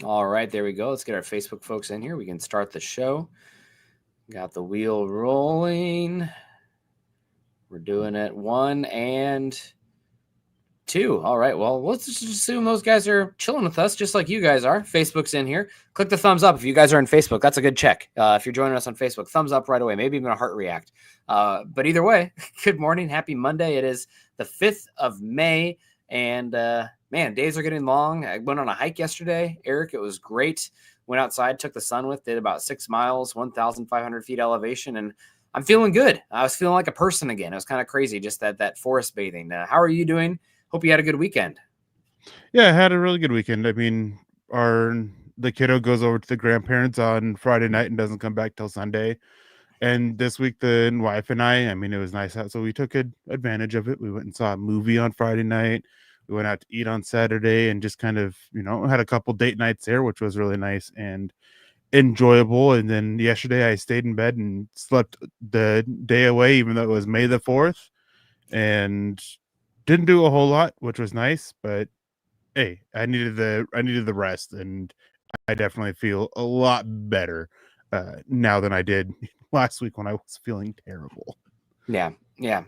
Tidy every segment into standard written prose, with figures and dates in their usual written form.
All right, there we go. Let's get our Facebook folks in here. We can start the show. Got the wheel rolling. We're doing it 1 and 2. All right, well, let's just assume those guys are chilling with us just like you guys are. Facebook's in here. Click the thumbs up if you guys are in Facebook. That's a good check. If you're joining us on Facebook, thumbs up right away, maybe even a heart react. But either way, good morning. Happy Monday. It is the 5th of May. And man, days are getting long. I went on a hike yesterday, Eric. It was great. Went outside, took the sun with, did about 6 miles, 1,500 feet elevation, and I'm feeling good. I was feeling like a person again. It was kind of crazy, just that forest bathing. How are you doing? Hope you had a good weekend. Yeah, I had a really good weekend. I mean, the kiddo goes over to the grandparents on Friday night and doesn't come back till Sunday. And this week, the wife and I mean, it was nice out, so we took advantage of it. We went and saw a movie on Friday night. We went out to eat on Saturday and just kind of, had a couple date nights there, which was really nice and enjoyable. And then yesterday, I stayed in bed and slept the day away, even though it was May the 4th, and didn't do a whole lot, which was nice. But hey, I needed the rest, and I definitely feel a lot better now than I did last week when I was feeling terrible. Yeah,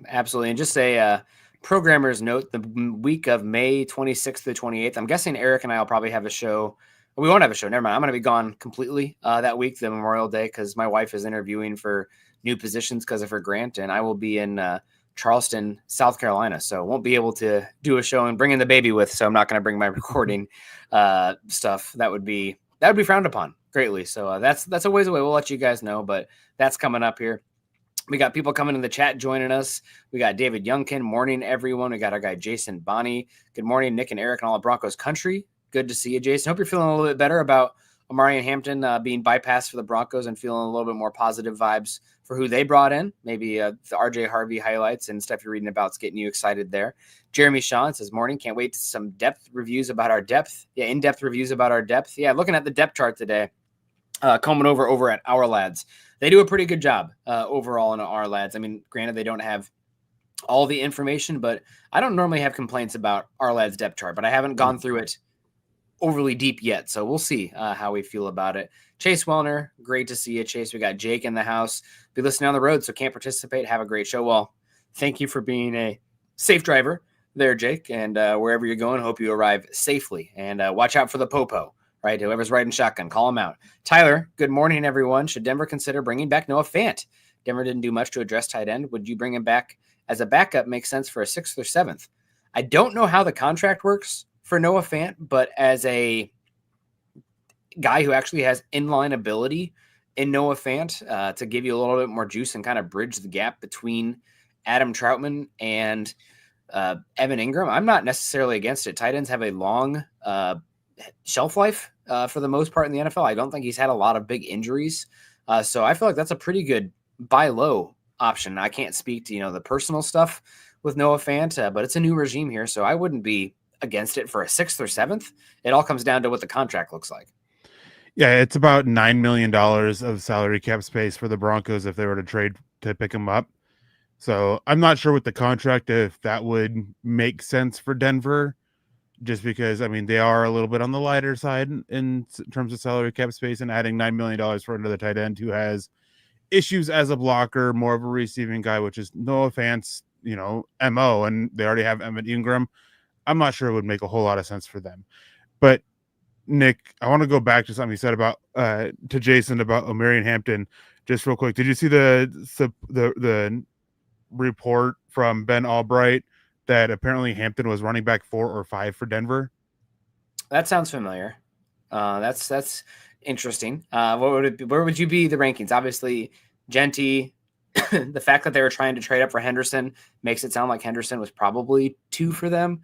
absolutely. And just a programmer's note: the week of May 26th to 28th. I'm guessing Eric and I will probably have a show. We won't have a show. Never mind. I'm going to be gone completely that week, the Memorial Day, because my wife is interviewing for new positions because of her grant, and I will be in Charleston, South Carolina. So won't be able to do a show and bring in the baby with. So I'm not going to bring my recording stuff. That would be frowned upon greatly. So that's a ways away. We'll let you guys know, but that's coming up here. We got people coming in the chat joining us. We got David Youngkin. Morning, everyone. We got our guy Jason Bonney. Good morning, Nick and Eric and all of Broncos country. Good to see you, Jason. Hope you're feeling a little bit better about Omarion Hampton being bypassed for the Broncos and feeling a little bit more positive vibes for who they brought in. Maybe the RJ Harvey highlights and stuff you're reading about is getting you excited there. Jeremy Shaw says, morning. Can't wait to some depth reviews about our depth. Yeah, in-depth reviews about our depth. Yeah, looking at the depth chart today. Combing over at Ourlads. They do a pretty good job overall in Ourlads. I mean, granted, they don't have all the information, but I don't normally have complaints about Ourlads depth chart, but I haven't gone through it overly deep yet. So we'll see how we feel about it. Chase Wellner, great to see you, Chase. We got Jake in the house. Be listening on the road, so can't participate. Have a great show. Well, thank you for being a safe driver there, Jake. And wherever you're going, hope you arrive safely. And watch out for the popo. Right, whoever's riding shotgun, call him out. Tyler, good morning, everyone. Should Denver consider bringing back Noah Fant? Denver didn't do much to address tight end. Would you bring him back as a backup? Makes sense for a 6th or 7th. I don't know how the contract works for Noah Fant, but as a guy who actually has inline ability in Noah Fant to give you a little bit more juice and kind of bridge the gap between Adam Troutman and Evan Ingram, I'm not necessarily against it. Tight ends have a long shelf life for the most part in the NFL. I don't think he's had a lot of big injuries. So I feel like that's a pretty good buy low option. I can't speak to, the personal stuff with Noah Fant, but it's a new regime here. So I wouldn't be against it for a 6th or 7th. It all comes down to what the contract looks like. Yeah, it's about $9 million of salary cap space for the Broncos if they were to trade to pick him up. So I'm not sure with the contract if that would make sense for Denver, just because, I mean, they are a little bit on the lighter side in terms of salary cap space, and adding $9 million for another tight end who has issues as a blocker, more of a receiving guy, which is no offense, MO, and they already have Evan Ingram. I'm not sure it would make a whole lot of sense for them. But Nick, I want to go back to something you said about to Jason about Omarion Hampton just real quick. Did you see the report from Ben Albright that apparently Hampton was running back 4 or 5 for Denver? That sounds familiar. That's interesting. What would it be? Where would you be the rankings? Obviously, Genty. The fact that they were trying to trade up for Henderson makes it sound like Henderson was probably 2 for them.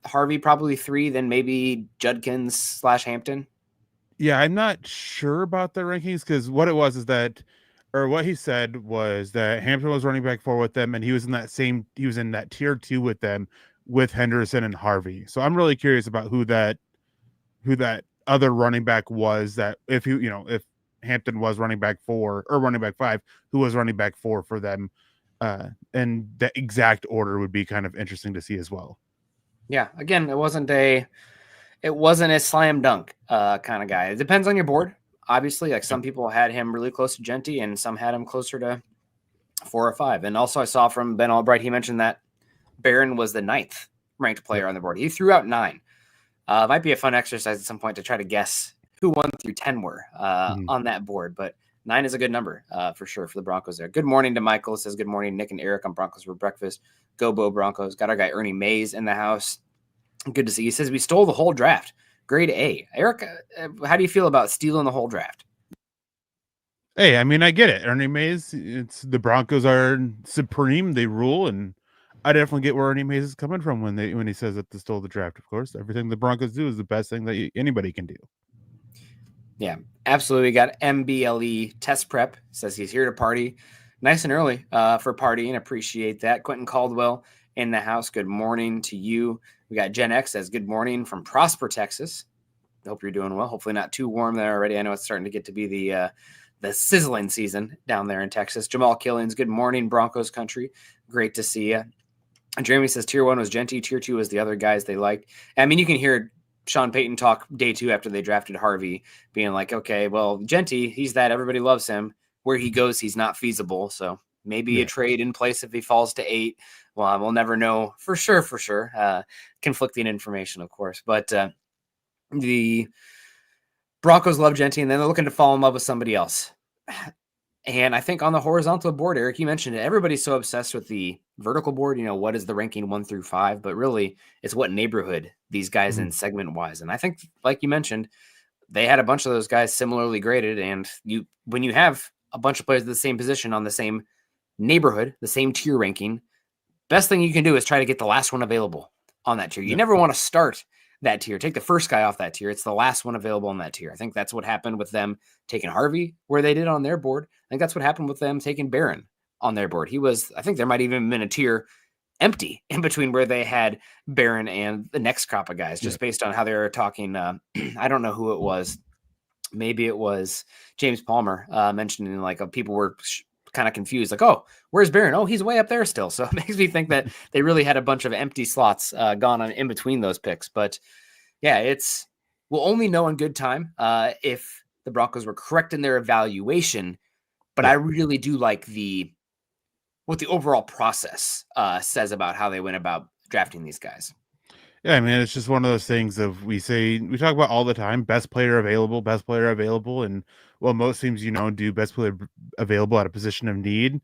Harvey probably 3, then maybe Judkins / Hampton. Yeah, I'm not sure about the rankings, because what it was is that, or what he said was that Hampton was running back 4 with them, and he was in that tier 2 with them with Henderson and Harvey. So I'm really curious about who that other running back was, that if Hampton was running back 4 or running back 5, who was running back 4 for them. And the exact order would be kind of interesting to see as well. Yeah, again, it it wasn't a slam dunk kind of guy. It depends on your board. Obviously, like some people had him really close to Genty and some had him closer to 4 or 5. And also I saw from Ben Albright, he mentioned that Barron was the 9th ranked player on the board. He threw out 9. Might be a fun exercise at some point to try to guess who 1 through 10 were on that board. But 9 is a good number for sure for the Broncos there. Good morning to Michael. It says, good morning, Nick and Eric on Broncos for breakfast. Go Bo Broncos. Got our guy Ernie Mays in the house. Good to see. He says, we stole the whole draft. Grade A. Eric, how do you feel about stealing the whole draft? Hey, I mean, I get it. Ernie Mays, it's the Broncos are supreme. They rule, and I definitely get where Ernie Mays is coming from when he says that they stole the draft. Of course, everything the Broncos do is the best thing that anybody can do. Yeah, absolutely. We got MBLE test prep. Says he's here to party. Nice and early for partying. Appreciate that. Quentin Caldwell in the house. Good morning to you. We got Gen X says good morning from Prosper, Texas. Hope you're doing well. Hopefully not too warm there already. I know it's starting to get to be the sizzling season down there in Texas. Jamal Killings, good morning, Broncos country. Great to see you. And Jeremy says tier 1 was Genty. Tier 2 was the other guys they liked. I mean, you can hear Sean Payton talk day 2 after they drafted Harvey, being like, okay, well, Genty, he's that. Everybody loves him. Where he goes, he's not feasible. So maybe a trade in place if he falls to 8. Well, we'll never know for sure. Conflicting information, of course. But the Broncos love Genty, and then they're looking to fall in love with somebody else. And I think on the horizontal board, Eric, you mentioned it, everybody's so obsessed with the vertical board, what is the ranking 1 through 5, but really it's what neighborhood these guys in segment wise. And I think, like you mentioned, they had a bunch of those guys similarly graded. And when you have a bunch of players at the same position on the same neighborhood, the same tier ranking, best thing you can do is try to get the last one available on that tier. You never want to start that tier. Take the first guy off that tier. It's the last one available on that tier. I think that's what happened with them taking Harvey where they did on their board. I think that's what happened with them taking Barron on their board. I think there might even have been a tier empty in between where they had Barron and the next crop of guys, just based on how they were talking. I don't know who it was. Maybe it was James Palmer mentioning people were kind of confused, like, oh, where's Barron? Oh, he's way up there still. So it makes me think that they really had a bunch of empty slots gone on in between those picks. But yeah, we'll only know in good time if the Broncos were correct in their evaluation. But I really do like what the overall process says about how they went about drafting these guys. Yeah, I mean, it's just one of those things we talk about all the time, best player available. And most teams, do best player available at a position of need.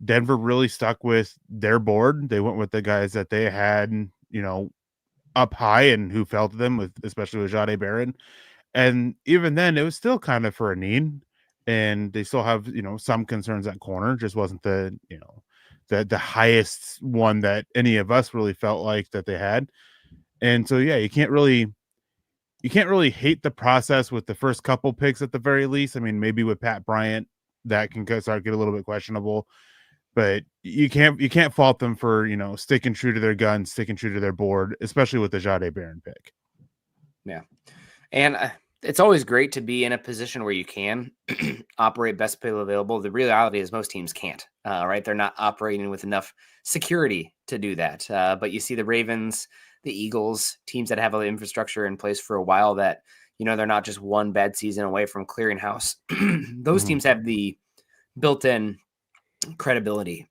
Denver really stuck with their board. They went with the guys that they had, up high and who fell to them, especially with Jahdae Barron. And even then, it was still kind of for a need. And they still have, some concerns at corner. Just wasn't the highest one that any of us really felt like that they had. And so, yeah, you can't really hate the process with the first couple picks at the very least. I mean, maybe with Pat Bryant, that can start get a little bit questionable, but you can't fault them for, sticking true to their guns, sticking true to their board, especially with the Jahdae Barron pick. Yeah. And it's always great to be in a position where you can operate best player available. The reality is most teams can't, right? They're not operating with enough security to do that. But you see the Ravens, the Eagles, teams that have the infrastructure in place for a while that, they're not just one bad season away from clearing house. Those teams have the built-in credibility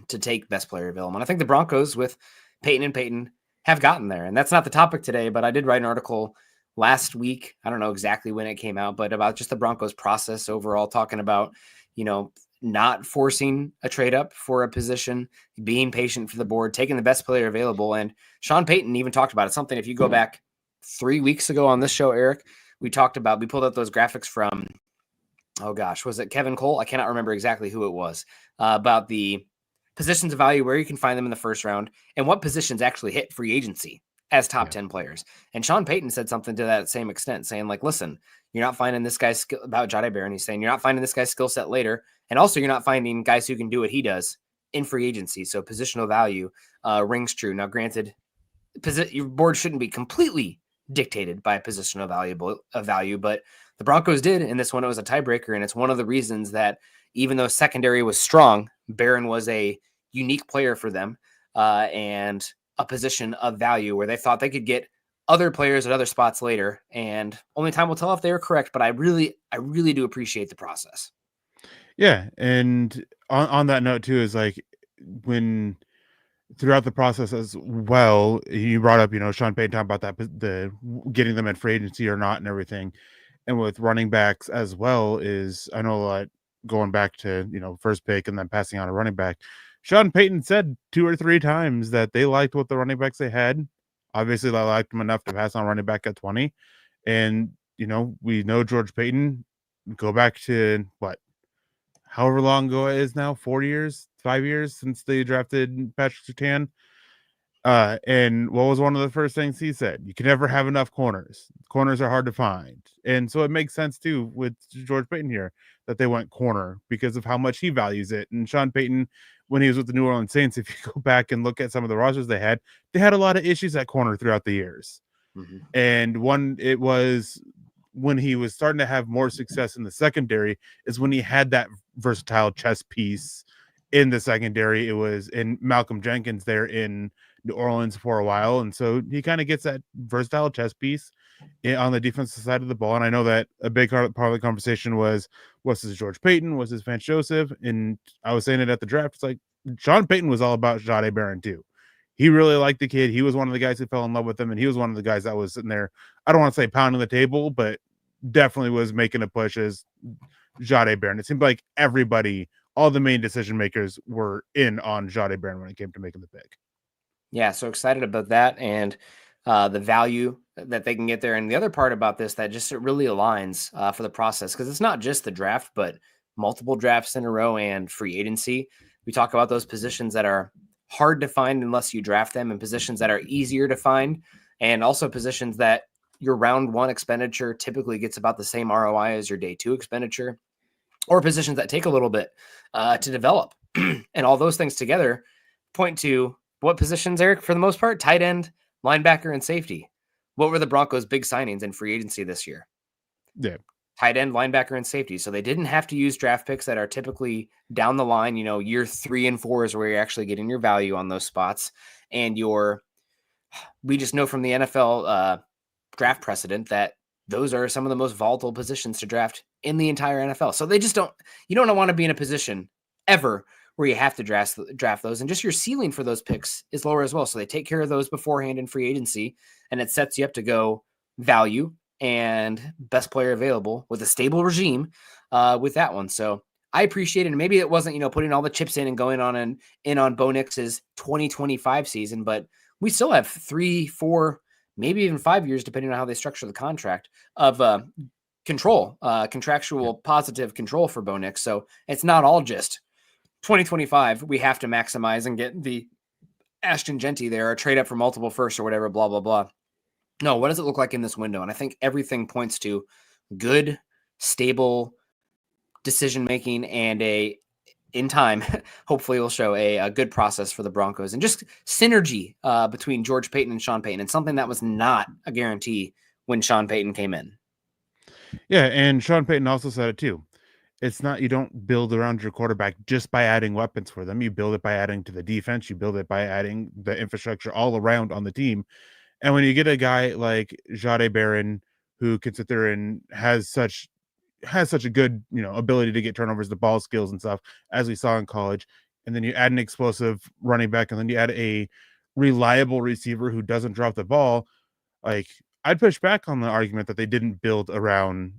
to take best player available. And I think the Broncos with Peyton and Peyton have gotten there. And that's not the topic today, but I did write an article last week. I don't know exactly when it came out, but about just the Broncos process overall, talking about, not forcing a trade up for a position, being patient for the board, taking the best player available. And Sean Payton even talked about it. Something, if you go back 3 weeks ago on this show, Eric, we pulled up those graphics from, oh gosh, was it Kevin Cole? I cannot remember exactly who it was, about the positions of value, where you can find them in the first round and what positions actually hit free agency as top 10 players. And Sean Payton said something to that same extent, saying like, listen, you're not finding this guy's skill about Jahdae Barron. He's saying you're not finding this guy's skill set later. And also you're not finding guys who can do what he does in free agency. So positional value rings true. Now, granted, your board shouldn't be completely dictated by a positional value, but the Broncos did. In this one, it was a tiebreaker. And it's one of the reasons that even though secondary was strong, Barron was a unique player for them and a position of value where they thought they could get other players at other spots later, and only time will tell if they were correct. But I really do appreciate the process. Yeah, and on that note too is like when throughout the process as well, you brought up, Sean Payton talking about that the getting them at free agency or not and everything, and with running backs as well is I know a lot going back to first pick and then passing on a running back. Sean Payton said 2 or 3 times that they liked what the running backs they had. Obviously, they liked them enough to pass on running back at 20, and we know George Payton. Go back to what however long ago it is now, 4 years, 5 years since they drafted Patrick Surtain. And what was one of the first things he said? You can never have enough corners. Corners are hard to find. And so it makes sense too with George Payton here that they went corner because of how much he values it. And Sean Payton, when he was with the New Orleans Saints, if you go back and look at some of the rosters they had a lot of issues at corner throughout the years. Mm-hmm. And it was when he was starting to have more success in the secondary is when he had that versatile chess piece in the secondary. It was in Malcolm Jenkins there in New Orleans for a while. And so he kind of gets that versatile chess piece on the defensive side of the ball. And I know that a big part of the conversation was this George Payton? Was this Vance Joseph? And I was saying it at the draft. It's like Sean Payton was all about Jahdae Barron too. He really liked the kid. He was one of the guys who fell in love with him. And he was one of the guys that was sitting there, I don't want to say pounding the table, but definitely was making a push as Jahdae Barron. It seemed like everybody, all the main decision makers were in on Jahdae Barron when it came to making the pick. Yeah, so excited about that and the value that they can get there. And the other part about this that just it really aligns for the process, because it's not just the draft, but multiple drafts in a row and free agency. We talk about those positions that are hard to find unless you draft them, and positions that are easier to find, and also positions that your round one expenditure typically gets about the same ROI as your day two expenditure, or positions that take a little bit to develop. And all those things together point to what positions, Eric, for the most part? Tight end, linebacker, and safety. What were the Broncos' big signings in free agency this year? Yeah. Tight end, linebacker, and safety. So they didn't have to use draft picks that are typically down the line. Year 3 and 4 is where you're actually getting your value on those spots. And we just know from the NFL draft precedent that those are some of the most volatile positions to draft in the entire NFL. So they just you don't want to be in a position ever where you have to draft those, and just your ceiling for those picks is lower as well. So they take care of those beforehand in free agency, and it sets you up to go value and best player available with a stable regime with that one. So I appreciate it. And maybe it wasn't, putting all the chips in and going on in on Bo Nix's 2025 season, but we still have 3, 4, maybe even 5 years, depending on how they structure the contract of contractual positive control for Bo Nix. So it's not all just 2025, we have to maximize and get the Ashton Genty there, or trade up for multiple firsts or whatever, blah, blah, blah. No, what does it look like in this window? And I think everything points to good, stable decision-making and in time, hopefully will show a good process for the Broncos and just synergy between George Payton and Sean Payton, and something that was not a guarantee when Sean Payton came in. Yeah, and Sean Payton also said it too. It's not, you don't build around your quarterback just by adding weapons for them. You build it by adding to the defense. You build it by adding the infrastructure all around on the team. And when you get a guy like Jahdae Barron, who can sit there and has such a good, ability to get turnovers, the ball skills and stuff, as we saw in college, and then you add an explosive running back, and then you add a reliable receiver who doesn't drop the ball, like I'd push back on the argument that they didn't build around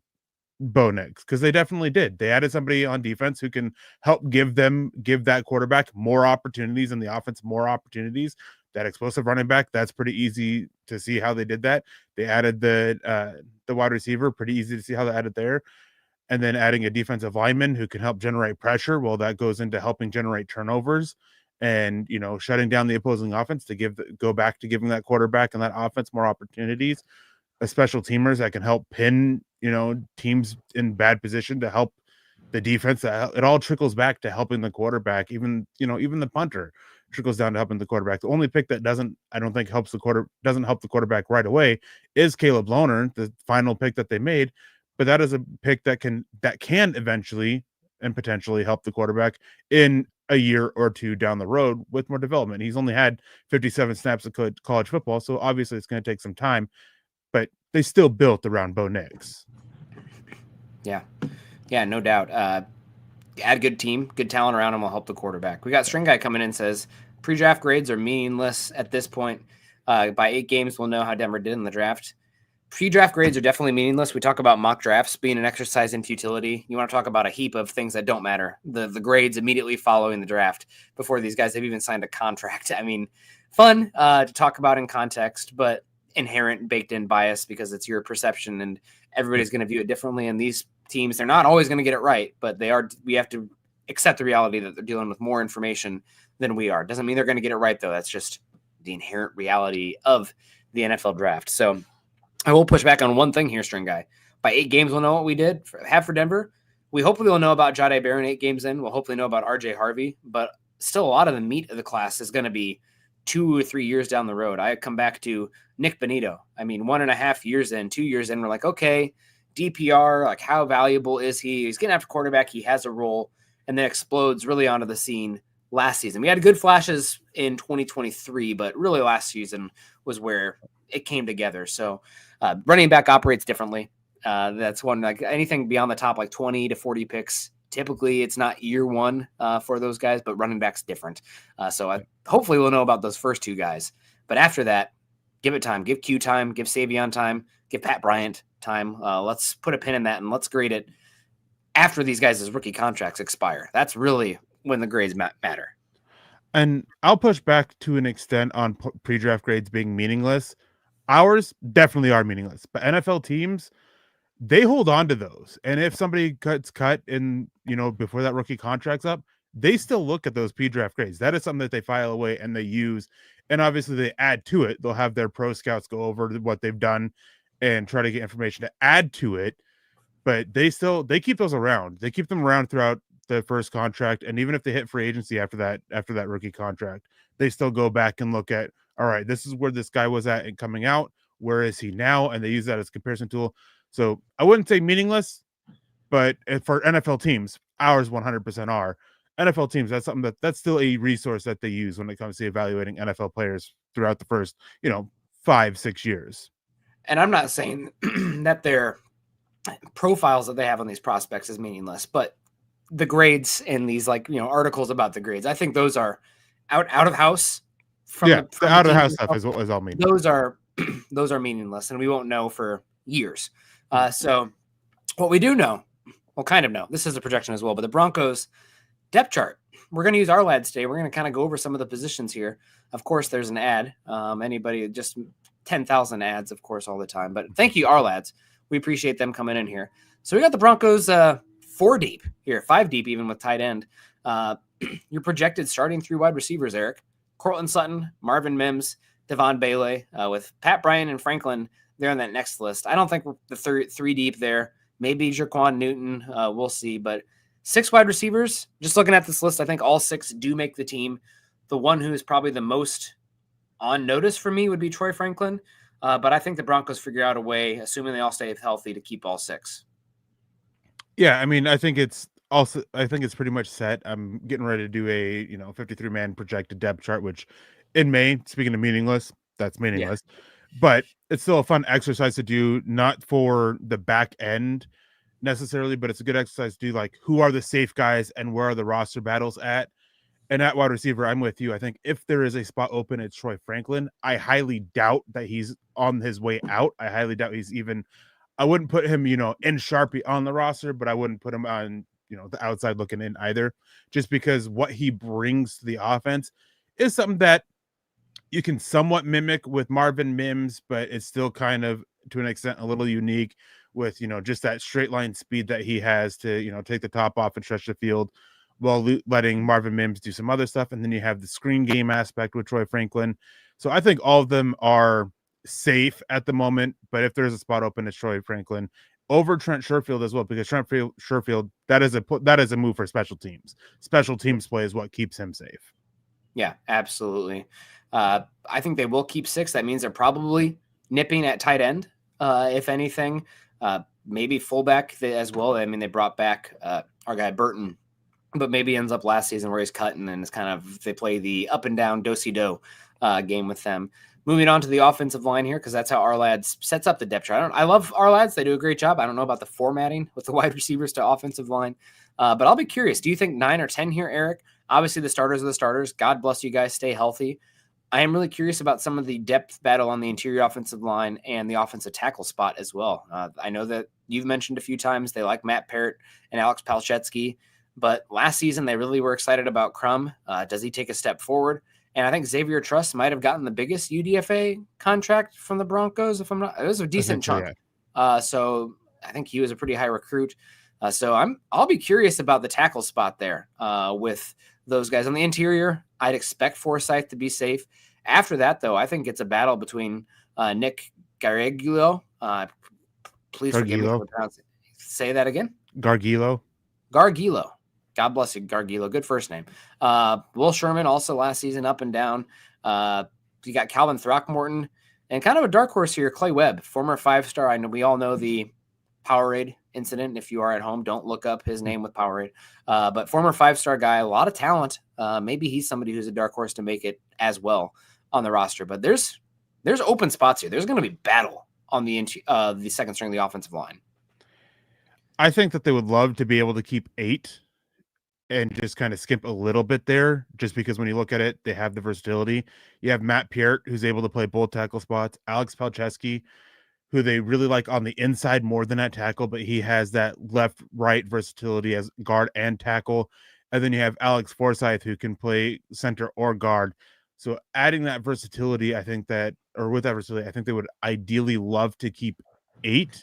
Bo Nix, because they definitely did. They added somebody on defense who can help give that quarterback more opportunities and the offense more opportunities. That explosive running back, that's pretty easy to see how they did that. They added the wide receiver, pretty easy to see how they added there. And then adding a defensive lineman who can help generate pressure. Well, that goes into helping generate turnovers and, shutting down the opposing offense to go back to giving that quarterback and that offense more opportunities. A special teamers that can help pin, teams in bad position to help the defense. It all trickles back to helping the quarterback. Even the punter trickles down to helping the quarterback. The only pick that doesn't help the quarterback right away is Caleb Lohner, the final pick that they made. But that is a pick that can eventually and potentially help the quarterback in a year or two down the road with more development. He's only had 57 snaps of college football, so obviously it's going to take some time, but they still built around Bo Nix. Yeah, no doubt. Add good team, good talent around him will help the quarterback. We got String Guy coming in, says pre-draft grades are meaningless at this point. By 8 games, we'll know how Denver did in the draft. Pre-draft grades are definitely meaningless. We talk about mock drafts being an exercise in futility. You want to talk about a heap of things that don't matter. The grades immediately following the draft before these guys have even signed a contract. I mean, fun to talk about in context, but inherent baked in bias because it's your perception and everybody's going to view it differently. And these teams, they're not always going to get it right, but we have to accept the reality that they're dealing with more information than we are. Doesn't mean they're going to get it right though. That's just the inherent reality of the NFL draft. So I will push back on one thing here, String Guy. By 8 games, we'll know what we have for Denver. We hopefully will know about Jahdae Barron 8 games in. We'll hopefully know about RJ Harvey, but still a lot of the meat of the class is going to be 2 or 3 years down the road. I come back to Nick Benito. I mean, 1.5 years in, 2 years in, we're like, okay, DPR, like how valuable is he? He's getting after quarterback. He has a role and then explodes really onto the scene last season. We had good flashes in 2023, but really last season was where it came together. So running back operates differently. That's one, like anything beyond the top, like 20 to 40 picks. Typically it's not year one for those guys, but running back's different. Hopefully we'll know about those first 2 guys, but after that, give it time, give Q time, give Savion time, give Pat Bryant time. Let's put a pin in that and let's grade it after these guys' rookie contracts expire. That's really when the grades matter. And I'll push back to an extent on pre-draft grades being meaningless. Ours definitely are meaningless, but NFL teams, they hold on to those. And if somebody gets cut in, before that rookie contract's up, they still look at those pre-draft grades. That is something that they file away and they use. And obviously they add to it. They'll have their pro scouts go over what they've done and try to get information to add to it. But they keep those around. They keep them around throughout the first contract. And even if they hit free agency after that rookie contract, they still go back and look at, all right, this is where this guy was at and coming out. Where is he now? And they use that as a comparison tool. So I wouldn't say meaningless, but for NFL teams, ours 100% are. NFL teams, that's something that's still a resource that they use when it comes to evaluating NFL players throughout the first, 5-6 years. And I'm not saying that their profiles that they have on these prospects is meaningless, but the grades in these articles about the grades, I think those are out of house. The out of house stuff is all meaningless. Those are meaningless, and we won't know for years. So what we do know, we'll kind of know, this is a projection as well, but the Broncos depth chart, we're going to use Ourlads today. We're going to kind of go over some of the positions here. Of course, there's an ad. Anybody, just 10,000 ads, of course, all the time. But thank you, Ourlads. We appreciate them coming in here. So we got the Broncos 4 deep here, 5 deep even with tight end. Your projected starting 3 wide receivers, Eric. Cortland Sutton, Marvin Mims, Devon Bailey, with Pat Bryant and Franklin. They're on that next list. I don't think we're the 3 deep there. Maybe Jaquan Newton. We'll see. But 6 wide receivers, just looking at this list, I think all 6 do make the team. The one who is probably the most on notice for me would be Troy Franklin. But I think the Broncos figure out a way, assuming they all stay healthy, to keep all 6. Yeah, I mean, I think it's pretty much set. I'm getting ready to do a 53-man projected depth chart, which in May, speaking of meaningless, that's meaningless. Yeah. But it's still a fun exercise to do, not for the back end necessarily, but it's a good exercise to do, like, who are the safe guys and where are the roster battles at. And at wide receiver, I'm with you. I think if there is a spot open, it's Troy Franklin. I highly doubt that he's on his way out. I highly doubt he's even, I wouldn't put him, in Sharpie on the roster, but I wouldn't put him on, the outside looking in either, just because what he brings to the offense is something that you can somewhat mimic with Marvin Mims, but it's still kind of, to an extent, a little unique with, just that straight line speed that he has to, take the top off and stretch the field while letting Marvin Mims do some other stuff. And then you have the screen game aspect with Troy Franklin. So I think all of them are safe at the moment, but if there's a spot open, it's Troy Franklin over Trent Sherfield as well, because Trent Sherfield, that is a move for special teams. Special teams play is what keeps him safe. Yeah, absolutely. I think they will keep 6. That means they're probably nipping at tight end, if anything. Maybe fullback as well. I mean, they brought back our guy Burton but maybe ends up last season where he's cutting and it's kind of, they play the up and down do-si-do game with them. Moving on to the offensive line here, because that's how Ourlads sets up the depth chart. I love Ourlads. They do a great job. I don't know about the formatting with the wide receivers to offensive line, but I'll be curious. Do you think 9 or 10 here, Eric? Obviously, the starters are the starters. God bless you guys. Stay healthy. I am really curious about some of the depth battle on the interior offensive line and the offensive tackle spot as well. I know that you've mentioned a few times they like Matt Parrott and Alex Palczewski, but last season they really were excited about Crum. Does he take a step forward? And I think Xavier Truss might have gotten the biggest UDFA contract from the Broncos. If I'm not, it was a decent chunk. So I think he was a pretty high recruit. So I'll be curious about the tackle spot there with those guys on the interior. I'd expect Forsyth to be safe. After that, though, I think it's a battle between Nick Gargiulo. Please forgive me for pronouncing. Say that again. Gargiulo. God bless you, Gargiulo. Good first name. Will Sherman also last season up and down. You got Calvin Throckmorton and kind of a dark horse here, Clay Webb, former 5-star. I know we all know the Powerade incident. If you are at home, don't look up his name with Powerade. But former 5-star guy, a lot of talent. Maybe he's somebody who's a dark horse to make it as well on the roster. But there's open spots here. There's going to be battle on the second string of the offensive line. I think that they would love to be able to keep 8 and just kind of skip a little bit there, just because when you look at it, they have the versatility. You have Matt Parrott, who's able to play both tackle spots. Alex Palczewski, who they really like on the inside more than at tackle, but he has that left-right versatility as guard and tackle. And then you have Alex Forsyth, who can play center or guard. So adding that versatility, I think they would ideally love to keep 8.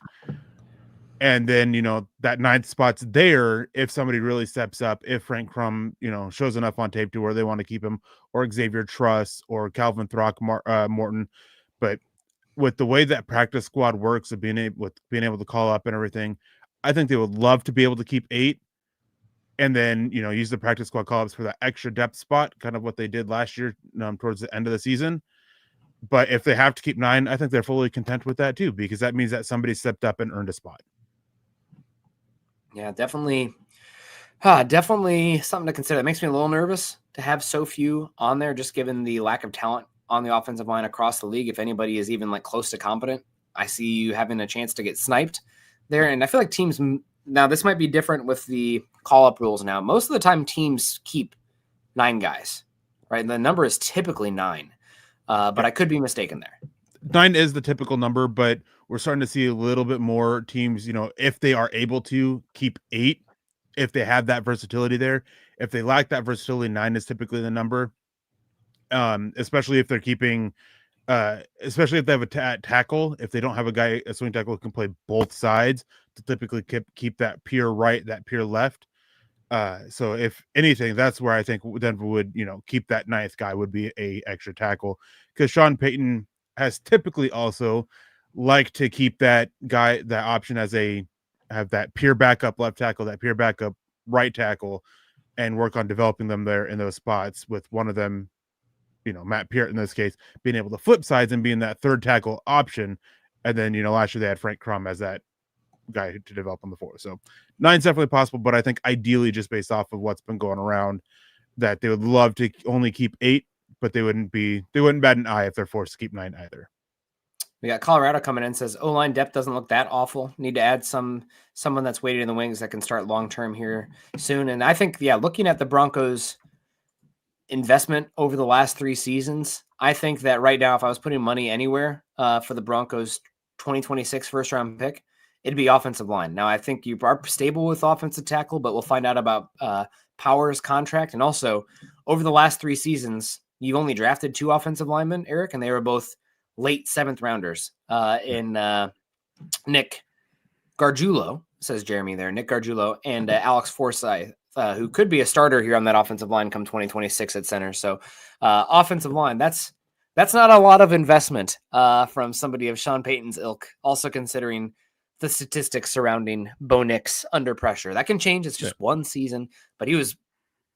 And then, that 9th spot's there if somebody really steps up, if Frank Crum, shows enough on tape to where they want to keep him, or Xavier Truss or Calvin Throckmorton. But with the way that practice squad works of being able to call up and everything, I think they would love to be able to keep 8 and then, use the practice squad call-ups for that extra depth spot, kind of what they did last year towards the end of the season. But if they have to keep 9, I think they're fully content with that too, because that means that somebody stepped up and earned a spot. Yeah, definitely something to consider. It makes me a little nervous to have so few on there, just given the lack of talent on the offensive line across the league. If anybody is even close to competent, I see you having a chance to get sniped there. And I feel like teams, now this might be different with the call-up rules now. Most of the time teams keep 9 guys, right? The number is typically 9, but I could be mistaken there. 9 is the typical number, but we're starting to see a little bit more teams, if they are able to keep 8, if they have that versatility there. If they lack that versatility, 9 is typically the number. Especially if they're keeping, especially if they have a tackle. If they don't have a swing tackle who can play both sides, to typically keep that pure right, that pure left. So if anything, that's where I think Denver would, keep that 9th guy would be a extra tackle, because Sean Payton has typically also liked to keep that option as have that pure backup left tackle, that pure backup right tackle, and work on developing them there in those spots, with one of them, Matt Parrott in this case, being able to flip sides and being that 3rd tackle option. And then, last year they had Frank Crum as that guy to develop on the 4. So 9's definitely possible, but I think ideally, just based off of what's been going around, that they would love to only keep 8, but they wouldn't bat an eye if they're forced to keep 9 either. We got Colorado coming in, says O-line depth doesn't look that awful. Need to add someone that's waiting in the wings that can start long-term here soon. And I think, looking at the Broncos investment over the last 3 seasons, I think that right now, if I was putting money anywhere for the Broncos 2026 first-round pick, it'd be offensive line. Now, I think you are stable with offensive tackle, but we'll find out about Powers' contract. And also, over the last 3 seasons, you've only drafted 2 offensive linemen, Eric, and they were both late 7th rounders in Nick Gargiulo, says Jeremy there, Nick Gargiulo, and Alex Forsyth, who could be a starter here on that offensive line come 2026 at center. So offensive line, that's not a lot of investment from somebody of Sean Payton's ilk, also considering the statistics surrounding Bo Nix under pressure. That can change. It's just one season, but he was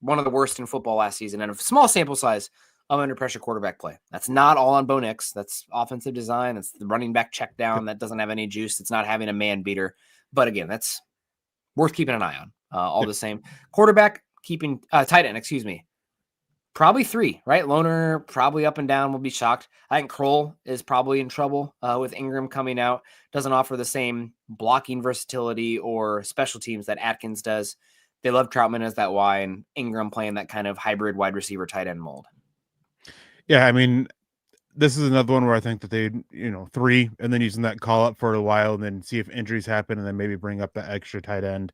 one of the worst in football last season, and a small sample size of under pressure quarterback play. That's not all on Bo Nix. That's offensive design. That's the running back check down that doesn't have any juice. It's not having a man beater. But again, that's worth keeping an eye on. All the same. Quarterback, keeping tight end, excuse me. Probably 3, right? Loner probably up and down. Will be shocked. I think Kroll is probably in trouble with Ingram coming out. Doesn't offer the same blocking versatility or special teams that Atkins does. They love Troutman as that Y, and Ingram playing that kind of hybrid wide receiver tight end mold. Yeah, I mean, this is another one where I think that they, 3, and then using that call up for a while, and then see if injuries happen, and then maybe bring up the extra tight end.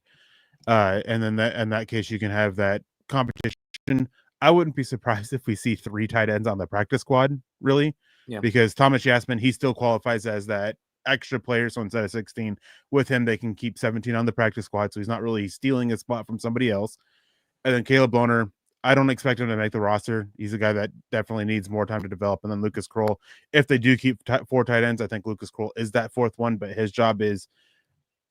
And then in that case, you can have that competition. I wouldn't be surprised if we see 3 tight ends on the practice squad, really, because Thomas Yasmin, he still qualifies as that extra player. So instead of 16 with him, they can keep 17 on the practice squad. So he's not really stealing a spot from somebody else. And then Caleb Loner, I don't expect him to make the roster. He's a guy that definitely needs more time to develop. And then Lucas Kroll, if they do keep 4 tight ends, I think Lucas Kroll is that 4th one, but his job is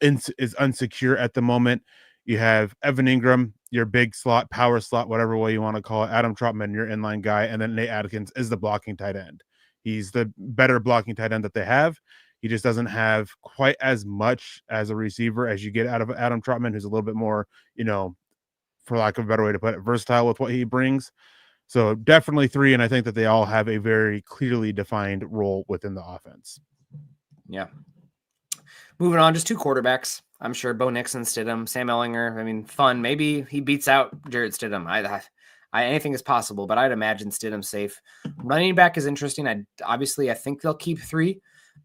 unsecure at the moment. You have Evan Ingram, your big slot, power slot, whatever way you want to call it. Adam Troutman, your inline guy, and then Nate Atkins is the blocking tight end. He's the better blocking tight end that they have. He just doesn't have quite as much as a receiver as you get out of Adam Troutman, who's a little bit more, for lack of a better way to put it, versatile with what he brings. So definitely 3, and I think that they all have a very clearly defined role within the offense. Yeah. Moving on, just 2 quarterbacks. I'm sure Bo Nixon, Stidham, Sam Ellinger. I mean, fun. Maybe he beats out Jarrett Stidham. Anything is possible, but I'd imagine Stidham's safe. Running back is interesting. I think they'll keep 3,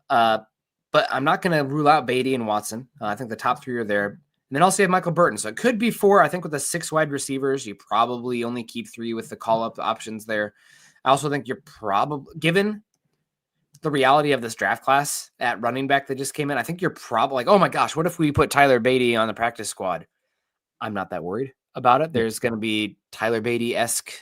but I'm not going to rule out Beatty and Watson. I think the top 3 are there. And then also you have Michael Burton. So it could be 4. I think with the 6 wide receivers, you probably only keep 3 with the call-up options there. I also think you're probably, given the reality of this draft class at running back that just came in, I think you're probably like, oh my gosh, what if we put Tyler Beatty on the practice squad? I'm not that worried about it. There's going to be Tyler Beatty-esque,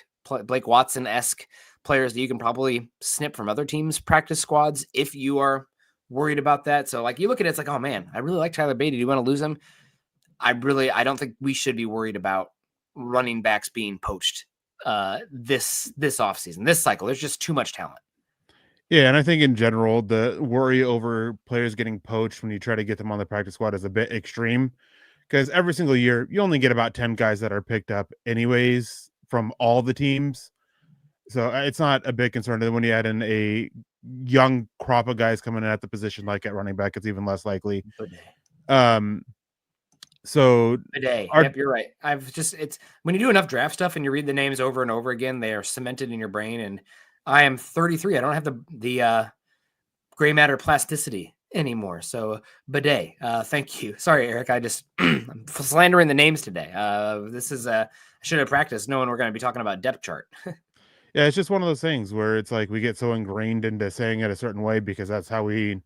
Blake Watson-esque players that you can probably snip from other teams' practice squads if you are worried about that. So like you look at it, it's like, oh man, I really like Tyler Beatty. Do you want to lose him? I don't think we should be worried about running backs being poached this offseason, this cycle. There's just too much talent. Yeah, and I think in general, the worry over players getting poached when you try to get them on the practice squad is a bit extreme, because every single year you only get about 10 guys that are picked up anyways from all the teams. So it's not a big concern. And when you add in a young crop of guys coming in at the position, like at running back, it's even less likely. So today, yep, you're right. It's when you do enough draft stuff and you read the names over and over again, they are cemented in your brain. And I am 33. I don't have the gray matter plasticity anymore. So Bidet, thank you. Sorry, Eric. I'm slandering the names today. I should have practiced knowing we're going to be talking about depth chart. Yeah, it's just one of those things where it's like we get so ingrained into saying it a certain way because that's how we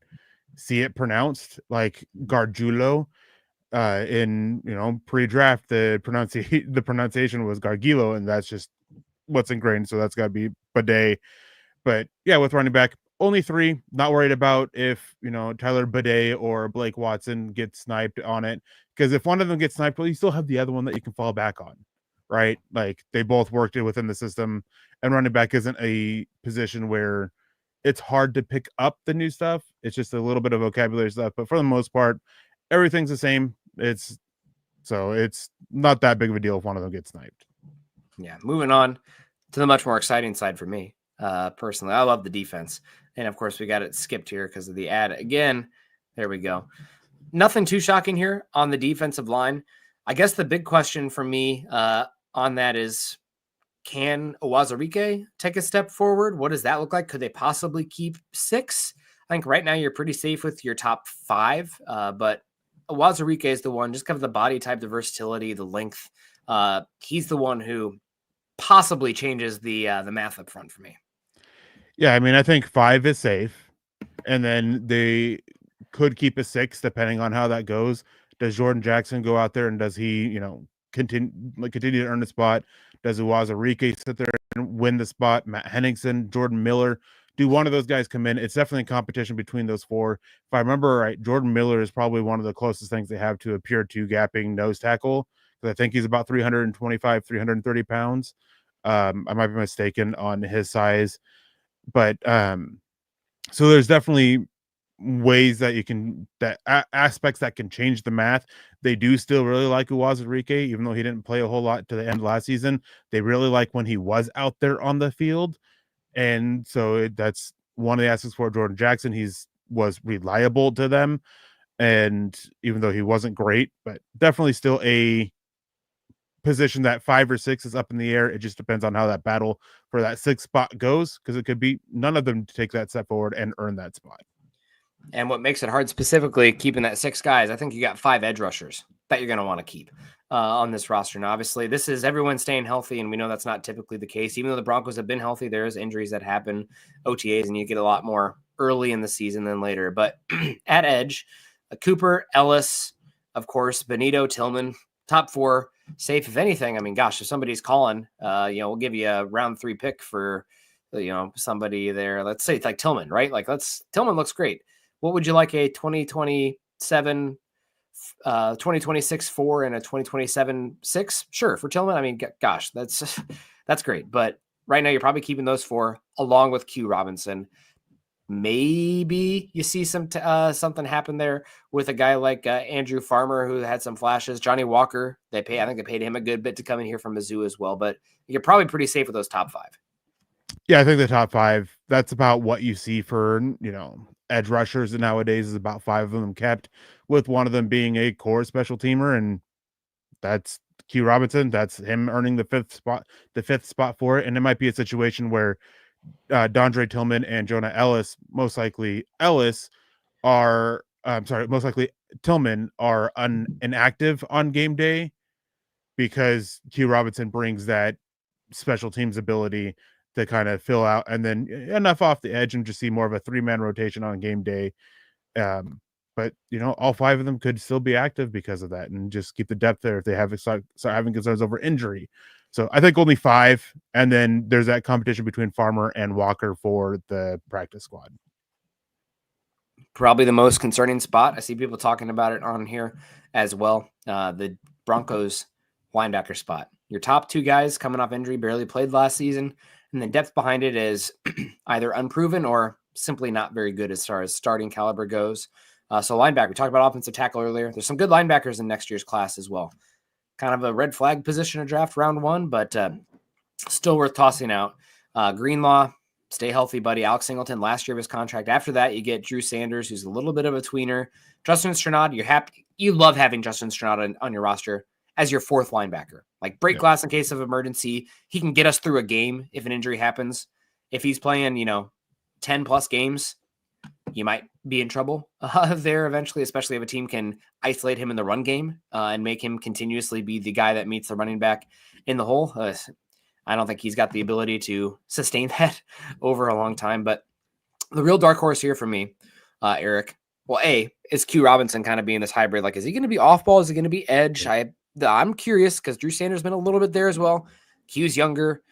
see it pronounced, like Gargiulo. In pre-draft, the pronunciation was Gargilo, and that's just what's ingrained. So that's got to be Bidet. But yeah, with running back, only 3. Not worried about if Tyler Bidet or Blake Watson get sniped on it, because if one of them gets sniped, well, you still have the other one that you can fall back on, right? Like they both worked it within the system, and running back isn't a position where it's hard to pick up the new stuff. It's just a little bit of vocabulary stuff, but for the most part, everything's the same. It's not that big of a deal if one of them gets sniped. Yeah, moving on to the much more exciting side for me. Personally, I love the defense. And of course, we got it skipped here because of the ad again. There we go. Nothing too shocking here on the defensive line. I guess the big question for me on that is, can Owazarike take a step forward? What does that look like? Could they possibly keep 6? I think right now you're pretty safe with your top 5, but Owazarike is the one, just kind of the body type, the versatility, the length. He's the one who possibly changes the math up front for me. Yeah, I mean, I think 5 is safe, and then they could keep a 6 depending on how that goes. Does Jordan Jackson go out there and does he, continue to earn the spot? Does Owazarike sit there and win the spot? Matt Henningsen, Jordan Miller, do one of those guys come in? It's definitely a competition between those 4. If I remember right, Jordan Miller is probably one of the closest things they have to a pure 2 gapping nose tackle, because I think he's about 325, 330 pounds. I might be mistaken on his size, but so there's definitely ways that you can aspects that can change the math. They do still really like Uwazurike, even though he didn't play a whole lot to the end of last season. They really like when he was out there on the field, and so that's one of the aspects for Jordan Jackson. Was reliable to them, and even though he wasn't great, but definitely still a position that 5 or 6 is up in the air. It just depends on how that battle for that 6th spot goes, because it could be none of them to take that step forward and earn that spot. And what makes it hard specifically keeping that 6 guys, I think you got 5 edge rushers that you're going to want to keep on this roster. Now, obviously, this is everyone staying healthy, and we know that's not typically the case. Even though the Broncos have been healthy, there's injuries that happen, OTAs, and you get a lot more early in the season than later. But at edge, Cooper, Ellis, of course, Benito, Tillman, top 4 safe. If anything, I mean, gosh, if somebody's calling, we'll give you a round 3 pick for, somebody there. Let's say it's like Tillman, right? Tillman looks great. What would you like a 2027, 2026 4 and a 2027 6? Sure, for Tillman. I mean, gosh, that's great. But right now, you're probably keeping those 4 along with Q Robinson. Maybe you see something happen there with a guy like Andrew Farmer, who had some flashes. Johnny Walker, I think they paid him a good bit to come in here from Mizzou as well. But you're probably pretty safe with those top 5. Yeah, I think the top 5, that's about what you see for, edge rushers nowadays, is about 5 of them kept, with one of them being a core special teamer, and that's Q Robinson. That's him earning the 5th spot for it. And it might be a situation where Dondre Tillman and Jonah Ellis, most likely Tillman are inactive on game day, because Q Robinson brings that special teams ability to kind of fill out, and then enough off the edge and just see more of a 3-man rotation on game day. But all 5 of them could still be active because of that, and just keep the depth there if they start having concerns over injury. So I think only 5, and then there's that competition between Farmer and Walker for the practice squad. Probably the most concerning spot. I see people talking about it on here as well. The Broncos linebacker spot. Your top 2 guys coming off injury, barely played last season, and the depth behind it is either unproven or simply not very good as far as starting caliber goes. So linebacker, we talked about offensive tackle earlier. There's some good linebackers in next year's class as well. Kind of a red flag position to draft round 1, but still worth tossing out. Greenlaw, stay healthy, buddy. Alex Singleton, last year of his contract. After that, you get Drew Sanders, who's a little bit of a tweener. Justin Strnad, you're happy. You love having Justin Strnad on your roster as your 4th linebacker. Like break glass in case of emergency. He can get us through a game if an injury happens. If he's playing, 10 plus games, you might be in trouble there eventually, especially if a team can isolate him in the run game and make him continuously be the guy that meets the running back in the hole. I don't think he's got the ability to sustain that over a long time. But the real dark horse here for me, Eric, is Q Robinson kind of being this hybrid. Like, is he going to be off ball? Is he going to be edge? I'm curious because Drew Sanders has been a little bit there as well. Q's younger,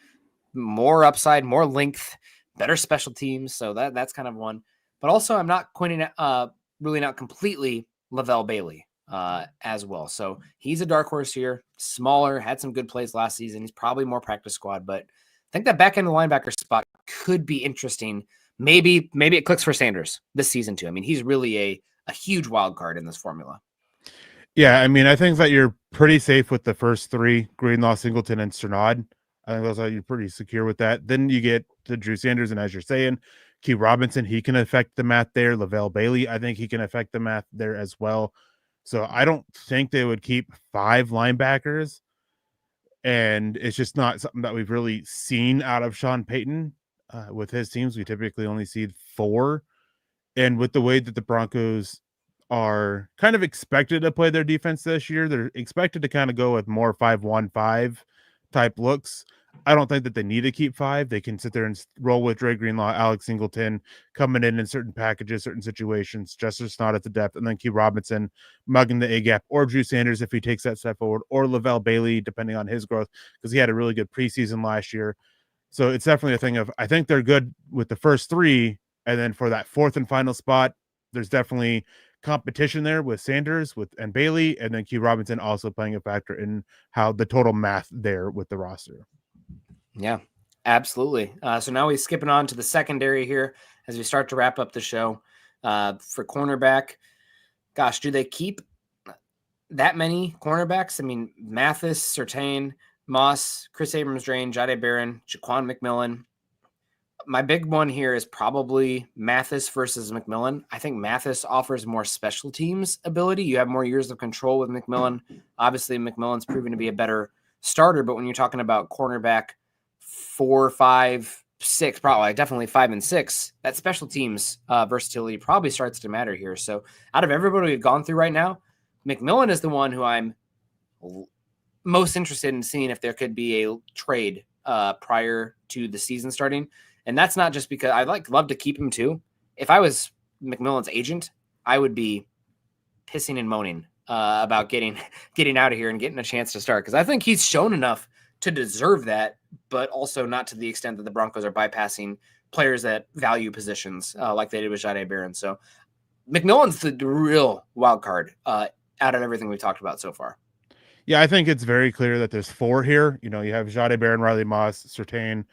more upside, more length, better special teams. So that's kind of one. But also, I'm not ruling out completely Lavelle Bailey as well. So he's a dark horse here. Smaller, had some good plays last season. He's probably more practice squad, but I think that back end of the linebacker spot could be interesting. Maybe it clicks for Sanders this season too. I mean, he's really a huge wild card in this formula. Yeah, I mean, I think that you're pretty safe with the first 3, Greenlaw, Singleton, and Strnad. I think those are you're pretty secure with that. Then you get to Drew Sanders, and as you're saying, Q Robinson, he can affect the math there. Lavelle Bailey, I think he can affect the math there as well. So I don't think they would keep 5 linebackers, and it's just not something that we've really seen out of Sean Payton. With his teams, we typically only see 4, and with the way that the Broncos are kind of expected to play their defense this year, they're expected to kind of go with more 5-1-5 type looks. I don't think that they need to keep 5. They can sit there and roll with Dre Greenlaw, Alex Singleton coming in certain packages, certain situations, just not at the depth, and then Q Robinson mugging the A gap, or Drew Sanders if he takes that step forward, or Lavelle Bailey depending on his growth, because he had a really good preseason last year. So it's definitely a thing of, I think they're good with the first 3, and then for that 4th and final spot, there's definitely competition there with Sanders and Bailey, and then Q Robinson also playing a factor in how the total math there with the roster. Yeah, absolutely. So now we're skipping on to the secondary here as we start to wrap up the show. For cornerback, gosh, do they keep that many cornerbacks? I mean, Mathis, Surtain, Moss, Chris Abrams-Drain, Jahdae Barron, Jaquan McMillan. My big one here is probably Mathis versus McMillan. I think Mathis offers more special teams ability. You have more years of control with McMillan. Obviously, McMillan's proven to be a better starter, but when you're talking about cornerback 4, 5, 6, probably definitely 5 and 6, that special teams versatility probably starts to matter here. So out of everybody we've gone through right now, McMillan is the one who I'm most interested in seeing if there could be a trade prior to the season starting. And that's not just because I love to keep him too. If I was McMillan's agent, I would be pissing and moaning about getting out of here and getting a chance to start, because I think he's shown enough to deserve that, but also not to the extent that the Broncos are bypassing players that value positions like they did with Jahdae Barron. So McMillan's the real wild card out of everything we've talked about so far. Yeah, I think it's very clear that there's 4 here. You have Jahdae Barron, Riley Moss, Surtain,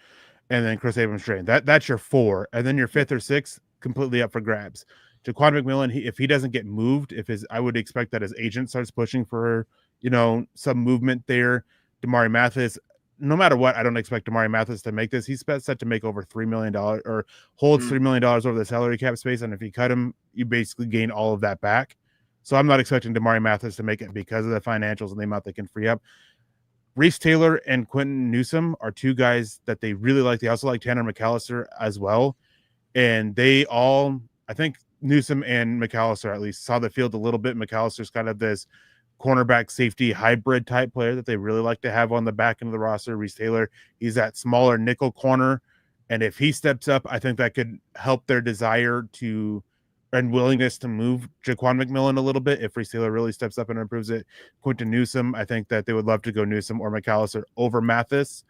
and then Chris Abrams-Drain. That's your 4. And then your 5th or 6th, completely up for grabs. Jaquan McMillan, if he doesn't get moved, I would expect that his agent starts pushing for, some movement there. Damari Mathis, no matter what, I don't expect Damari Mathis to make this. He's set to make over $3 million or holds $3 million over the salary cap space. And if you cut him, you basically gain all of that back. So I'm not expecting Damari Mathis to make it because of the financials and the amount they can free up. Reese Taylor and Quentin Newsome are 2 guys that they really like. They also like Tanner McAllister as well. And they all, I think Newsome and McAllister at least saw the field a little bit. McAllister's kind of this cornerback safety hybrid type player that they really like to have on the back end of the roster. Reese Taylor, he's that smaller nickel corner. And if he steps up, I think that could help their desire to and willingness to move Jaquan McMillan a little bit. If Reese Taylor really steps up and improves it, Quentin Newsome, I think that they would love to go Newsome or McAllister over Mathis.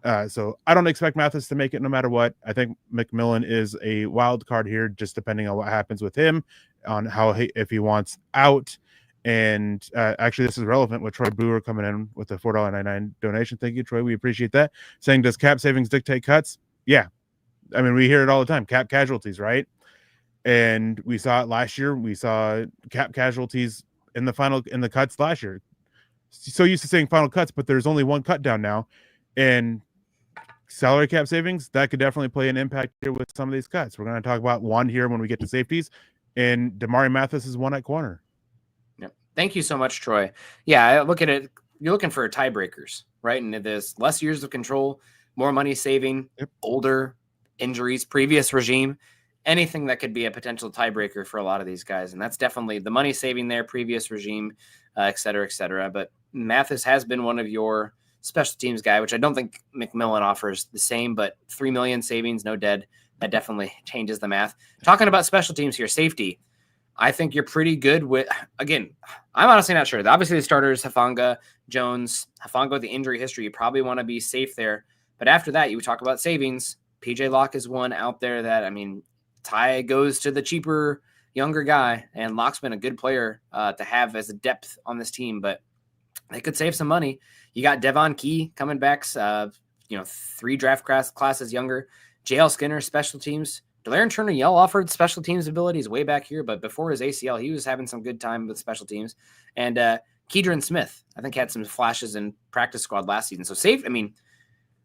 So I don't expect Mathis to make it no matter what. I think McMillan is a wild card here, just depending on what happens with him, on if he wants out. And actually, this is relevant with Troy Brewer coming in with a $4.99 donation. Thank you, Troy. We appreciate that. Saying, does cap savings dictate cuts? Yeah. I mean, we hear it all the time. Cap casualties, right? And we saw it last year. We saw cap casualties in the cuts last year. So used to saying final cuts, but there's only one cut down now. And salary cap savings, that could definitely play an impact here with some of these cuts. We're going to talk about one here when we get to safeties. And Damari Mathis is one at corner. Yep. Thank you so much, Troy. Yeah, I look at it. You're looking for tiebreakers, right? And there's less years of control, more money saving, older, injuries, previous regime. Anything that could be a potential tiebreaker for a lot of these guys. And that's definitely the money saving there, previous regime, et cetera, et cetera. But Mathis has been one of your special teams guy, which I don't think McMillan offers the same, but 3 million savings, no dead. That definitely changes the math. Talking about special teams here, safety, I think you're pretty good with, again, I'm honestly not sure. Obviously the starters, Hufanga, Jones, Hufanga with the injury history, you probably want to be safe there. But after that, you talk about savings. PJ Locke is one out there that, I mean, Ty goes to the cheaper, younger guy, and Locke's been a good player to have as a depth on this team, but they could save some money. You got Devon Key coming back, 3 draft classes younger. JL Skinner, special teams. Delaren Turner-Yell offered special teams abilities way back here, but before his ACL, he was having some good time with special teams. And Keidron Smith, I think, had some flashes in practice squad last season. So safe, I mean,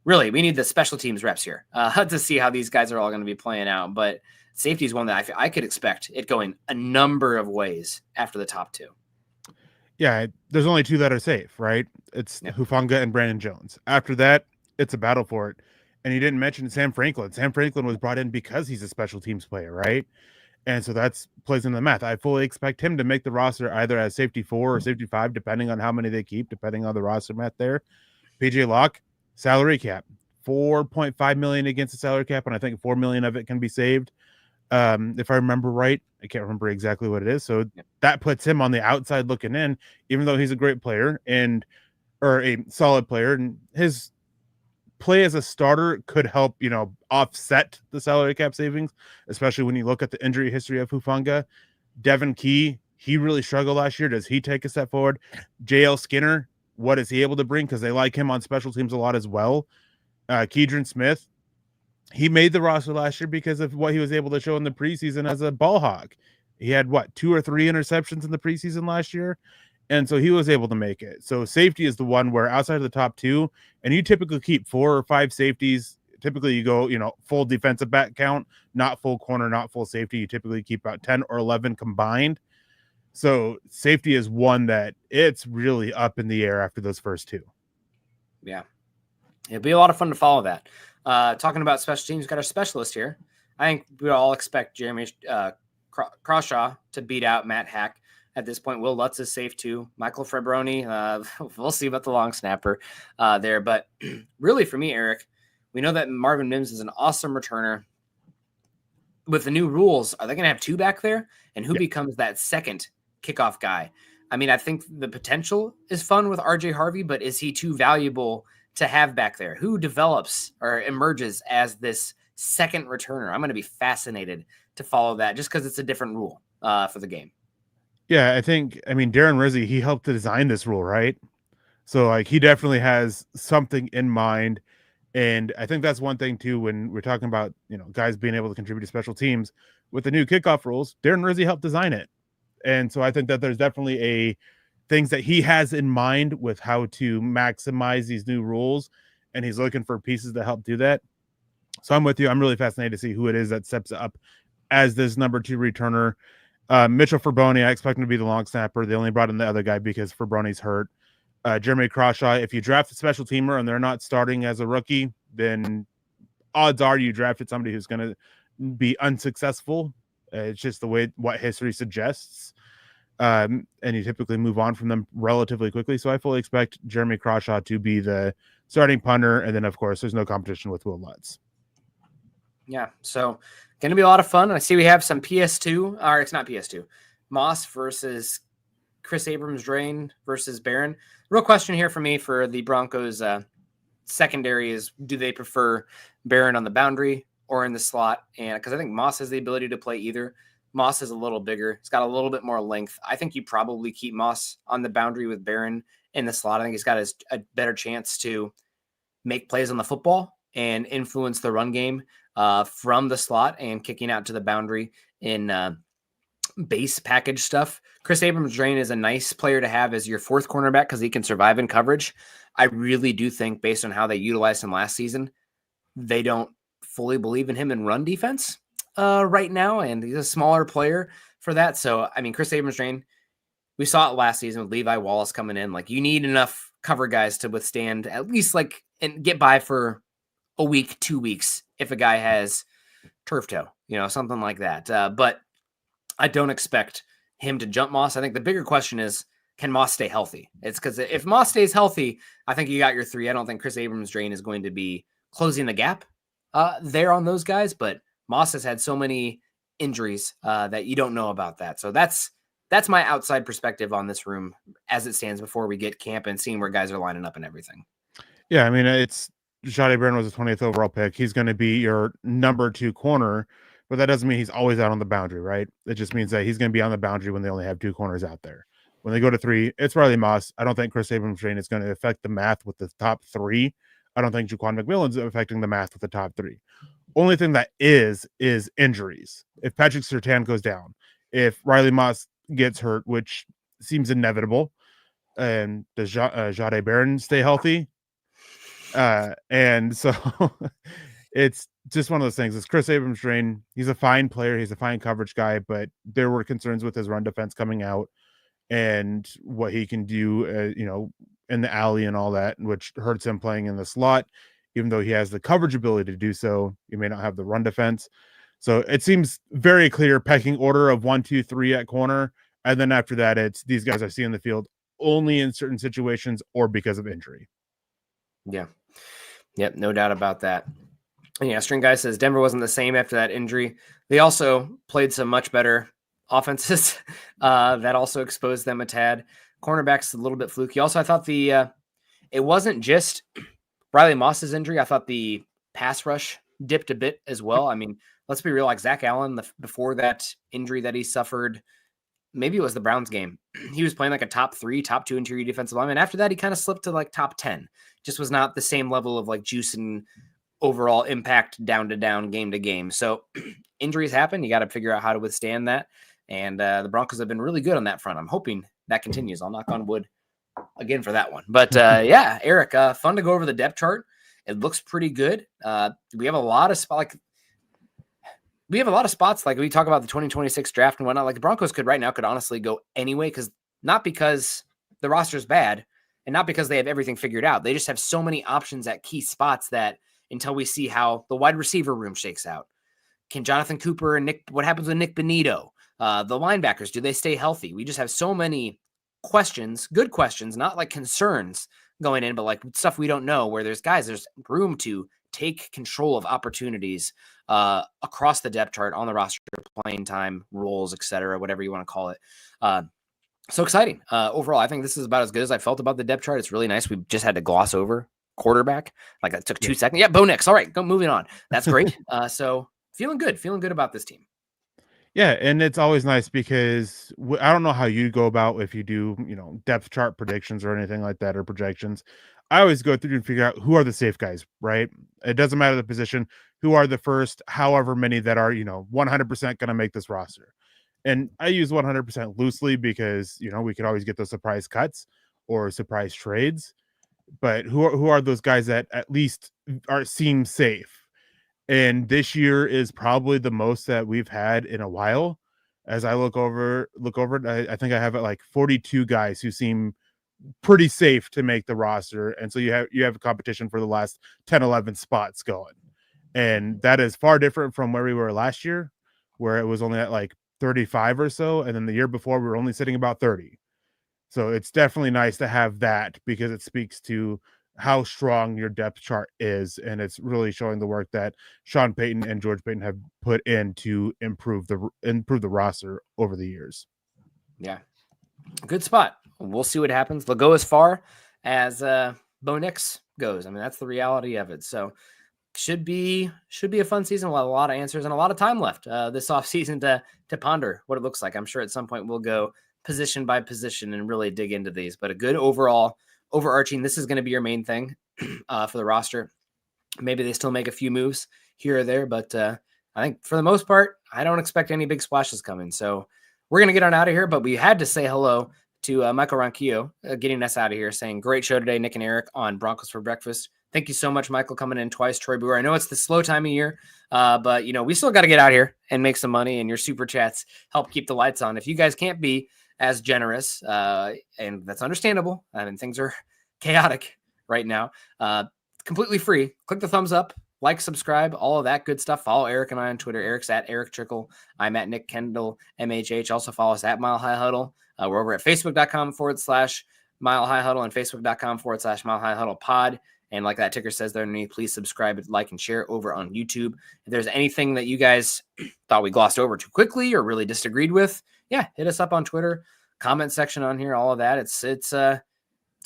really, we need the special teams reps here to see how these guys are all going to be playing out. But safety is one that I could expect it going a number of ways after the top 2. Yeah, there's only 2 that are safe, right? It's Hufanga and Brandon Jones. After that, it's a battle for it. And you didn't mention Sam Franklin. Sam Franklin was brought in because he's a special teams player, right? And so that's plays into the math. I fully expect him to make the roster either as safety 4 or safety 5, depending on how many they keep, depending on the roster math there. PJ Locke, salary cap, $4.5 million against the salary cap, and I think $4 million of it can be saved. If I remember right, I can't remember exactly what it is. So that puts him on the outside looking in, even though he's a great player or a solid player, and his play as a starter could help, offset the salary cap savings, especially when you look at the injury history of Hufanga. Devon Key, he really struggled last year. Does he take a step forward? JL Skinner, what is he able to bring? Because they like him on special teams a lot as well. Keidron Smith, he made the roster last year because of what he was able to show in the preseason as a ball hawk. He had 2 or 3 interceptions in the preseason last year. And so he was able to make it. So safety is the one where outside of the top 2, and you typically keep 4 or 5 safeties. Typically you go, full defensive back count, not full corner, not full safety. You typically keep about 10 or 11 combined. So safety is one that it's really up in the air after those first 2. Yeah. It'll be a lot of fun to follow that. Talking about special teams, we've got our specialist here. I think we all expect Jeremy Crawshaw to beat out Matt Hack. At this point, Will Lutz is safe too. Michael Frebroni, we'll see about the long snapper there. But really for me, Eric, we know that Marvin Mims is an awesome returner. With the new rules, are they going to have 2 back there? And who becomes that second kickoff guy? I mean, I think the potential is fun with RJ Harvey, but is he too valuable to have back there? Who develops or emerges as this second returner? I'm going to be fascinated to follow that just because it's a different rule for the game. Yeah, Darren Rizzi, he helped to design this rule, right? So he definitely has something in mind. And I think that's one thing too, when we're talking about, guys being able to contribute to special teams with the new kickoff rules, Darren Rizzi helped design it. And so I think that there's definitely things that he has in mind with how to maximize these new rules. And he's looking for pieces to help do that. So I'm with you. I'm really fascinated to see who it is that steps up as this number 2 returner. Mitchell Frebroni, I expect him to be the long snapper. They only brought in the other guy because Frebroni's hurt. Jeremy Crawshaw, if you draft a special teamer and they're not starting as a rookie, then odds are you drafted somebody who's going to be unsuccessful. It's just the way what history suggests. And you typically move on from them relatively quickly. So I fully expect Jeremy Crawshaw to be the starting punter. And then, of course, there's no competition with Will Lutz. Yeah, so going to be a lot of fun. I see we have some PS2, or it's not PS2, Moss versus Chris Abrams-Drain versus Barron. Real question here for me for the Broncos secondary is, do they prefer Barron on the boundary or in the slot? And because I think Moss has the ability to play either. Moss is a little bigger. He's got a little bit more length. I think you probably keep Moss on the boundary with Barron in the slot. I think he's got a better chance to make plays on the football and influence the run game from the slot and kicking out to the boundary in base package stuff. Chris Abrams-Drain is a nice player to have as your 4th cornerback because he can survive in coverage. I really do think, based on how they utilized him last season, they don't fully believe in him in run defense right now, and he's a smaller player for that. So, Chris Abrams-Drain, we saw it last season with Levi Wallace coming in. You need enough cover guys to withstand at least and get by for a week, 2 weeks if a guy has turf toe, something like that. But I don't expect him to jump Moss. I think the bigger question is, can Moss stay healthy? It's because if Moss stays healthy, I think you got your 3. I don't think Chris Abrams-Drain is going to be closing the gap there on those guys, but Moss has had so many injuries that you don't know about that. So that's my outside perspective on this room as it stands before we get camp and seeing where guys are lining up and everything. Yeah, it's Jahdae Barron was a 20th overall pick. He's going to be your number 2 corner, but that doesn't mean he's always out on the boundary, right? It just means that he's going to be on the boundary when they only have 2 corners out there. When they go to 3, it's Riley Moss. I don't think Chris Abrams-Drain is going to affect the math with the top 3. I don't think Jaquan McMillan's affecting the math with the top 3. Only thing that is injuries. If Patrick Surtain goes down, if Riley Moss gets hurt, which seems inevitable, and does Jahdae Barron stay healthy? And so it's just one of those things. It's Chris Abrams-Drain. He's a fine player. He's a fine coverage guy, but there were concerns with his run defense coming out and what he can do, in the alley and all that, which hurts him playing in the slot. Even though he has the coverage ability to do so, he may not have the run defense. So it seems very clear pecking order of 1, 2, 3 at corner. And then after that, it's these guys I see in the field only in certain situations or because of injury. Yeah. Yep. No doubt about that. And yeah, String Guy says Denver wasn't the same after that injury. They also played some much better offenses that also exposed them a tad. Cornerbacks a little bit fluky. Also, I thought it wasn't just Riley Moss's injury. I thought the pass rush dipped a bit as well. Let's be real. Zach Allen, before that injury that he suffered, maybe it was the Browns game, he was playing a top 3, top 2 interior defensive lineman. After that, he kind of slipped to top 10. Just was not the same level of juice and overall impact down to down, game to game. So injuries happen. You got to figure out how to withstand that. And the Broncos have been really good on that front. I'm hoping that continues. I'll knock on wood again for that one. But yeah, Eric, fun to go over the depth chart. It looks pretty good. We have a lot of spots. Like we talk about the 2026 draft and whatnot. Like the Broncos could honestly go anyway, not because the roster is bad and not because they have everything figured out. They just have so many options at key spots that until we see how the wide receiver room shakes out, can Jonathan Cooper and what happens with Nick Bonito? The linebackers, do they stay healthy? We just have so many questions, good questions, not like concerns going in, but like stuff we don't know, where there's room to take control of opportunities across the depth chart, on the roster, playing time, roles, etc., whatever you want to call it. So exciting. Overall, I think this is about as good as I felt about the depth chart. It's really nice. We just had to gloss over quarterback. Like that took 2 seconds. Yeah, Bo Nix. All right, moving on. That's great. So feeling good about this team. Yeah, and it's always nice because I don't know how you go about if you do, depth chart predictions or anything like that, or projections. I always go through and figure out who are the safe guys, right? It doesn't matter the position, who are the first, however many that are, 100% going to make this roster. And I use 100% loosely because, we could always get those surprise cuts or surprise trades. But who are those guys that at least seem safe? And this year is probably the most that we've had in a while. As I look over it, I think I have like 42 guys who seem pretty safe to make the roster. And so you have a competition for the last 10, 11 spots going. And that is far different from where we were last year, where it was only at like 35 or so. And then the year before, we were only sitting about 30. So it's definitely nice to have that because it speaks to how strong your depth chart is, and it's really showing the work that Sean Payton and George Payton have put in to improve the roster over the years. Yeah, good spot. We'll see what happens. They'll go as far as Bo Nix goes. I mean, that's the reality of it. So should be a fun season. We'll have a lot of answers and a lot of time left this offseason to ponder what it looks like. I'm sure at some point we'll go position by position and really dig into these, but a good overarching, this is going to be your main thing for the roster. Maybe they still make a few moves here or there, but I think for the most part, I don't expect any big splashes coming. So we're going to get on out of here, but we had to say hello to Michael Ronquillo getting us out of here, saying, great show today, Nick and Eric on Broncos for Breakfast. Thank you so much, Michael, coming in twice. Troy Brewer, I know it's the slow time of year, but we still got to get out here and make some money, and your super chats help keep the lights on. If you guys can't be as generous, and that's understandable, I mean, things are chaotic right now, completely free. Click the thumbs up, like, subscribe, all of that good stuff. Follow Eric and I on Twitter. Eric's at Erick Trickel. I'm at Nick Kendell MHH. Also follow us at Mile High Huddle. We're over at facebook.com/Mile High Huddle and facebook.com/Mile High Huddle pod. And like that ticker says there underneath, please subscribe, like, and share over on YouTube. If there's anything that you guys thought we glossed over too quickly or really disagreed with, yeah, hit us up on Twitter, comment section on here, all of that. It's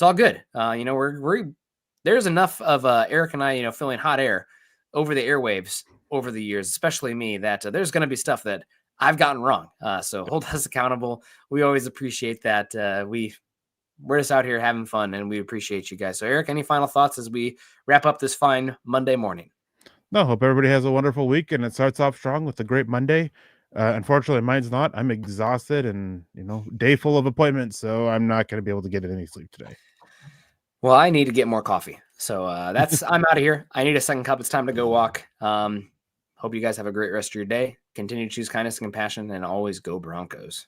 all good. There's enough of Eric and I, feeling hot air over the airwaves over the years, especially me, that there's going to be stuff that I've gotten wrong. So hold us accountable. We always appreciate that. We're just out here having fun, and we appreciate you guys. So, Eric, any final thoughts as we wrap up this fine Monday morning? No, hope everybody has a wonderful week, and it starts off strong with a great Monday. Unfortunately, mine's not. I'm exhausted and, day full of appointments, so I'm not going to be able to get any sleep today. Well, I need to get more coffee. So I'm out of here. I need a second cup. It's time to go walk. Hope you guys have a great rest of your day. Continue to choose kindness and compassion, and always go Broncos.